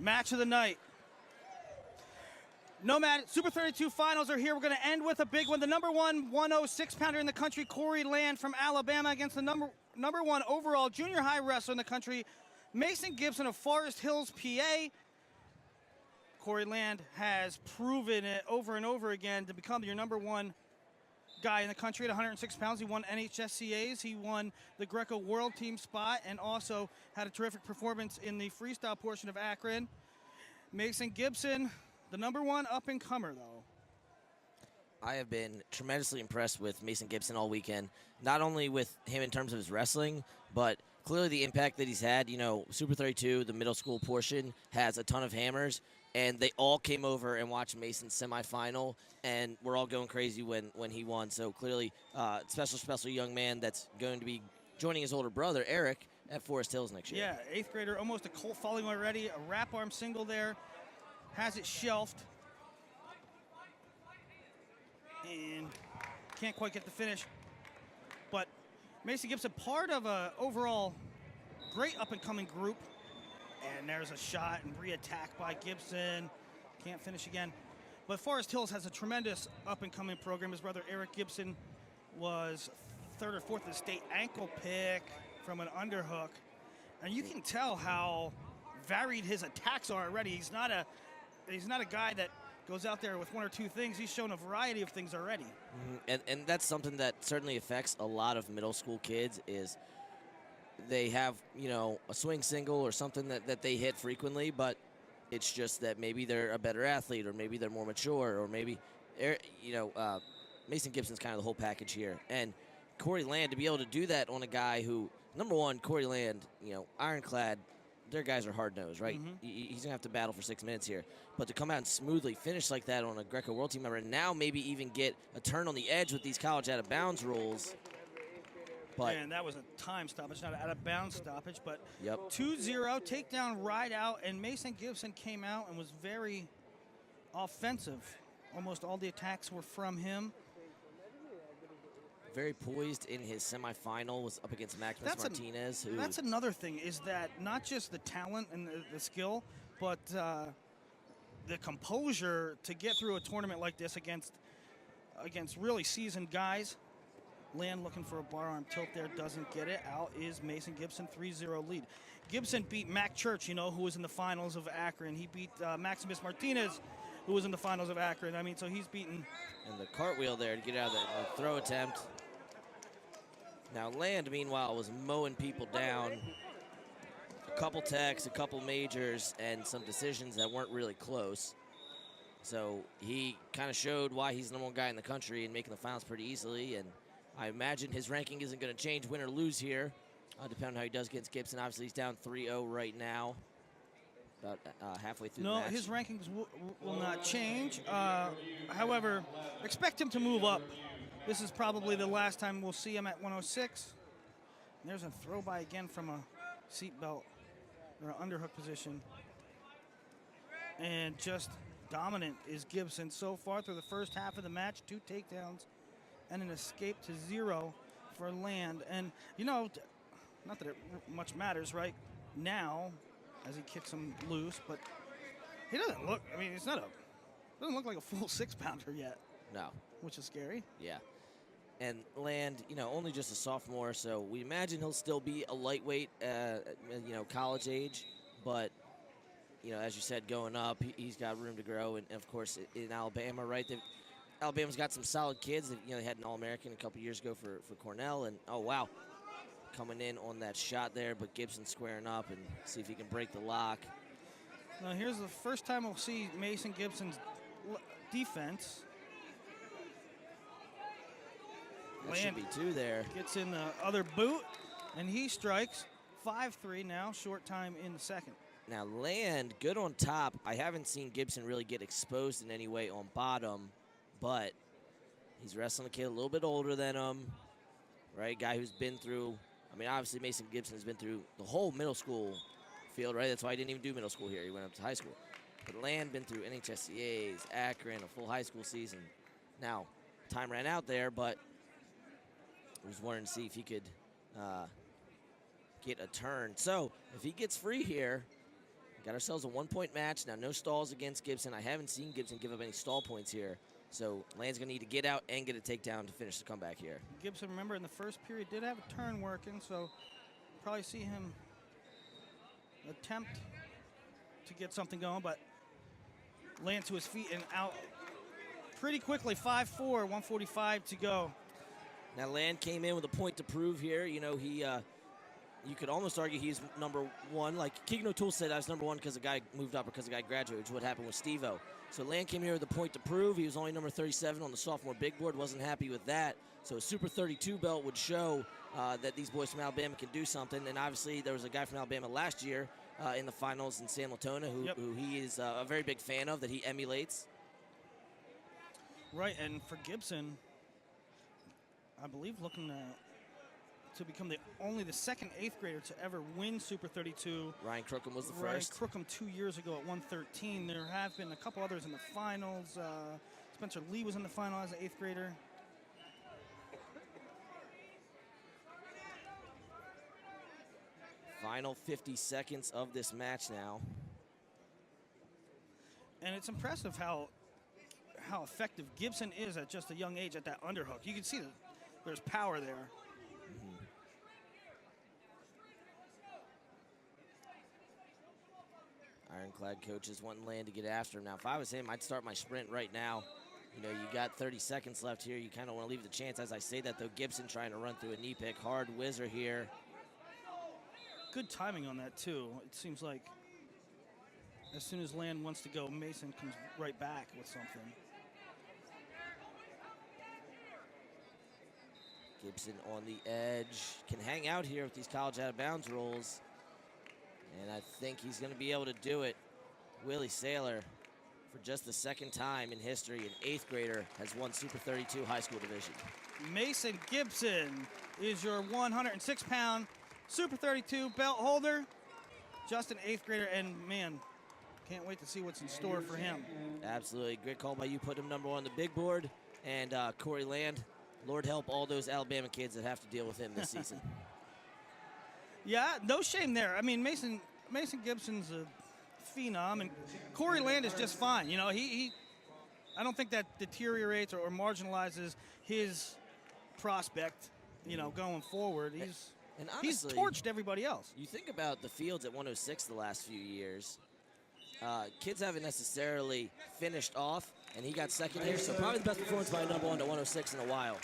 Match of the night. Nomad Super 32 finals are here. We're going to end with a big one. The number one 106-pounder in the country, Corey Land from Alabama, against the number one overall junior high wrestler in the country, Mason Gibson of Forest Hills, PA. Corey Land has proven it over and over again to become your number one guy in the country at 106 pounds. He won NHSCAs. He won the Greco World Team spot and also had a terrific performance in the freestyle portion of Akron. Mason Gibson, the number one up-and-comer, though. I have been tremendously impressed with Mason Gibson all weekend, not only with him in terms of his wrestling, but clearly the impact that he's had. You know, Super 32, the middle school portion, has a ton of hammers, and they all came over and watched Mason's semifinal, and we're all going crazy when he won. So clearly, special young man that's going to be joining his older brother, Eric, at Forest Hills next year. Yeah, 8th grader, almost a Colt following already, a wrap arm single there, has it shelved, and can't quite get the finish. But Mason Gibson, part of a overall great up-and-coming group. And there's a shot and re-attack by Gibson. Can't finish again. But Forest Hills has a tremendous up-and-coming program. His brother Eric Gibson was 3rd or 4th in the state ankle pick from an underhook. And you can tell how varied his attacks are already. He's not a guy that goes out there with one or two things. He's shown a variety of things already. And that's something that certainly affects a lot of middle school kids is they have, you know, a swing single or something that they hit frequently, but it's just that maybe they're a better athlete or maybe they're more mature or maybe, you know, Mason Gibson's kind of the whole package here. And Corey Land, to be able to do that on a guy who, number one, Corey Land, you know, ironclad, their guys are hard-nosed, right? He's going to have to battle for 6 minutes here. But to come out and smoothly finish like that on a Greco World Team member and now maybe even get a turn on the edge with these college out-of-bounds rules. But and that was a time stoppage, not an out-of-bounds stoppage. But yep. 2-0, takedown, ride out, and Mason Gibson came out and was very offensive. Almost all the attacks were from him. Very poised in his semifinal, was up against Maximus Martinez. That's another thing, is that not just the talent and the skill, but the composure to get through a tournament like this against really seasoned guys. Land looking for a bar arm tilt there, doesn't get it. Out is Mason Gibson, 3-0 lead. Gibson beat Mac Church, you know, who was in the finals of Akron. He beat Maximus Martinez, who was in the finals of Akron. I mean, so he's beaten. And the cartwheel there to get out of that throw attempt. Now Land, meanwhile, was mowing people down. A couple techs, a couple majors, and some decisions that weren't really close. So he kind of showed why he's the number one guy in the country and making the finals pretty easily. And I imagine his ranking isn't going to change, win or lose here, depending on how he does against Gibson. Obviously, he's down 3-0 right now, about halfway through the match. No, his rankings will not change. However, expect him to move up. This is probably the last time we'll see him at 106. And there's a throw by again from a seat belt or an underhook position. And just dominant is Gibson so far through the first half of the match. 2 takedowns and an escape to 0 for Land. And, you know, not that it much matters right now as he kicks him loose, but he doesn't look, I mean, he's not doesn't look like a full 6-pounder yet. No. Which is scary. Yeah. And Land, you know, only just a sophomore, so we imagine he'll still be a lightweight, you know, college age. But, you know, as you said, going up, he's got room to grow. And, of course, in Alabama, right, Alabama's got some solid kids. You know, they had an All-American a couple years ago for Cornell. And, oh, wow, coming in on that shot there. But Gibson squaring up and see if he can break the lock. Now, here's the first time we'll see Mason Gibson's defense. That should be 2 there. Gets in the other boot, and he strikes. 5-3 now, short time in the second. Now, Land, good on top. I haven't seen Gibson really get exposed in any way on bottom, but he's wrestling a kid a little bit older than him, right? Guy who's been through, I mean, obviously Mason Gibson has been through the whole middle school field, right? That's why he didn't even do middle school here. He went up to high school. But Land been through NHSCAs, Akron, a full high school season. Now, time ran out there, but I was wanting to see if he could get a turn. So if he gets free here, Got ourselves a 1-point match. Now, no stalls against Gibson. I haven't seen Gibson give up any stall points here. So Land's going to need to get out and get a takedown to finish the comeback here. Gibson, remember, in the first period did have a turn working, so probably see him attempt to get something going, but Land to his feet and out pretty quickly. 5-4, 145 to go. Now, Land came in with a point to prove here. You know, he, you could almost argue he's number one. Like Keegan O'Toole said, I was number one because the guy moved up or because the guy graduated, which is what happened with Steve-O. So Land came here with a point to prove. He was only number 37 on the sophomore big board. Wasn't happy with that. So a Super 32 belt would show that these boys from Alabama can do something. And obviously there was a guy from Alabama last year in the finals in San Latona who he is a very big fan of, that he emulates. Right, and for Gibson, I believe looking to become only the second 8th grader to ever win Super 32. Ryan Crookham was the first. Ryan Crookham 2 years ago at 113. There have been a couple others in the finals. Spencer Lee was in the final as an 8th grader. Final 50 seconds of this match now. And it's impressive how effective Gibson is at just a young age at that underhook. You can see that there's power there. Ironclad coaches wanting Land to get after him. Now, if I was him, I'd start my sprint right now. You know, you got 30 seconds left here. You kind of want to leave the chance. As I say that, though, Gibson trying to run through a knee pick. Hard whizzer here. Good timing on that, too. It seems like as soon as Land wants to go, Mason comes right back with something. Gibson on the edge. Can hang out here with these college out-of-bounds rolls. And I think he's going to be able to do it. Willie Saylor, for just the second time in history, an 8th grader has won Super 32 high school division. Mason Gibson is your 106-pound Super 32 belt holder. Just an 8th grader, and man, can't wait to see what's in store for him. Absolutely. Great call by you, putting him number one on the big board. And Corey Land, Lord help all those Alabama kids that have to deal with him this season. Yeah, no shame there. I mean, Mason Gibson's a phenom, and Corey Land is just fine. You know, I don't think that deteriorates or marginalizes his prospect, you know, going forward. Honestly, he's torched everybody else. You think about the fields at 106 the last few years. Kids haven't necessarily finished off, and he got second here, so probably the best performance by a number one to 106 in a while.